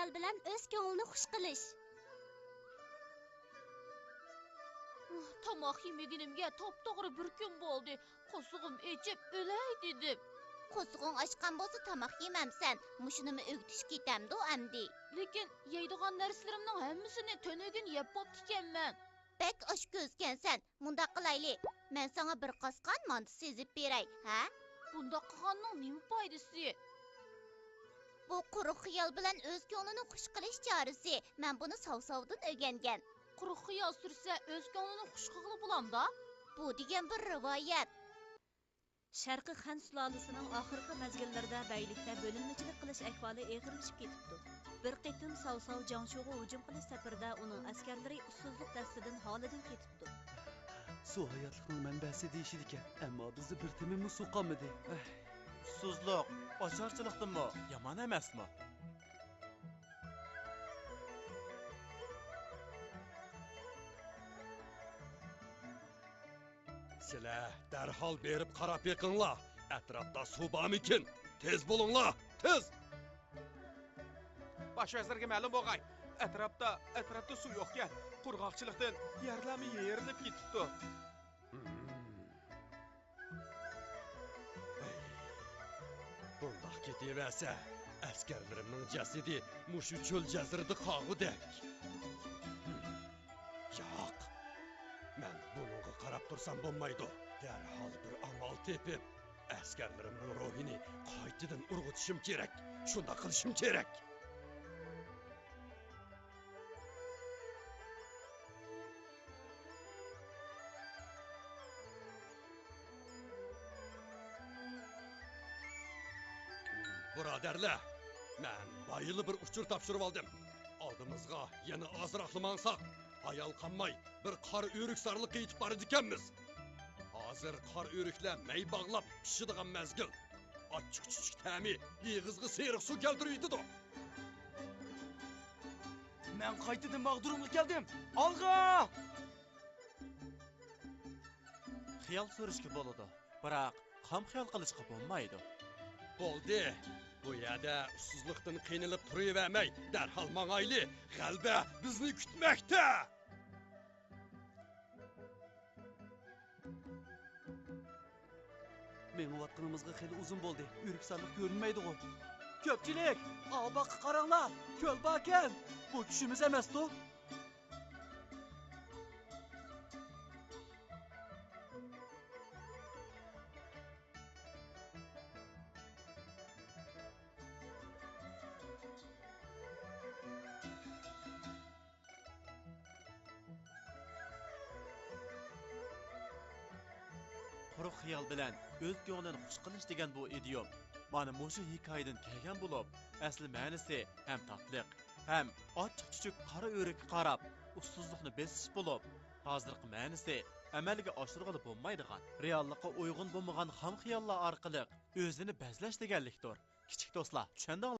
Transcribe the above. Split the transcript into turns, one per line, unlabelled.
xiyol bilan o'z ko'nglini xush qilish.
Tomoq yemeginimga top-to'g'ri bir kun bo'ldi. Qo'sig'im echib o'lay dedim.
Qo'sig'ing ochgan bo'lsa tomoq yemamsan. Mushinimi o'gitish ketamdi amdi.
Lekin yeydigan narslarimning hammasini to'nagin yeb bo'ptikanman.
Bek osh ko'zgansan. Munda qilayli. Men sana bir qosqon mont sezib beray, ha?
Bunda qilganning nima foydasi?
Bu quruq xiyol bilan o'z ko'nglini xush qilish chorasi. Men buni sov-sovdan o'rgangan.
Quruq xiyol sursa o'z ko'nglini xush qilib bo'lamda?
Bu degan bir rivoyat.
Sharqiy Xan sulolasining oxirgi mezgillarida baylikda bo'linmachilik qilish ahvoli og'irlashib ketibdi. Bir qitim Savsov Jangshuga hujum qilish safarida uning askarlari ussizlik dastidan holidan ketibdi.
Suv hayotlikning manbasi deyishdi ekan, ammo bizni bir timimmi suv qolmadi.
Ussizlik, ocharchilikdimi? Yomon emasmi?
Sizlar darhol berib qarab yiqinglar. Atrofda suv bormikin? Tez bo'linglar, tez.
Bosh vazirga ma'lum bo'lg'ay. Atrofda suv yo'qkan. Qurg'oqchilikdan yerlarmi yerilib ketibdi.
Bundoq ketaversa, askarlarimning jasadi mushu cho'l jazirida qog'udek. Yo'q. Men bunga qarab tursam bo'lmaydi. Darhol bir amal tepib, askarlarimning ruhini qaytadan urg'utishim kerak. Shunda qilishim kerak. Birodarlar, men bayılı bir uchur topshirib oldim. Oldimizga yana ozroq mansaq, hayal qanmay bir qor o'rik sarliq yetib boradi ekanmiz. Hozir qor o'riklar may bog'lab pishadigan mezgil. Ochiq-chuchuk ta'mi yig'izga seriq suv keltiriydi-da.
Men qaytadan mag'durumga keldim. Olg'a! Xiyol surishga bo'ladi, biroq qam xiyol qilishga bo'lmaydi.
Bo'ldi. Bu yerda ussizlikdan qiynalib turavermay, darhol mang'ayli. G'alba bizni kutmoqda.
Meng'ayotganimizga xeyli uzun bo'ldi. O'riksanlik ko'rinmaydi-ku.
Ko'pchilik, albaqa qaranglar. Ko'l borkan. Bu tushimiz emas-ku. Quruq xiyol bilan o'z ko'nglini xush qilish degan bu idiom mana mushu hikoyadan kelgan bo'lib, asli ma'nosi ham tatliq, ham ochiq-chuchuk qora o'rikka qarab ussizlikni besish bo'lib, hozirgi ma'nosi amalga oshirg'ili bo'lmaydigan, reallikqa uyg'un bo'lmagan ham xiyollar orqali o'zini bazlash deganlikdir. Kichik do'stlar, tushundinglar?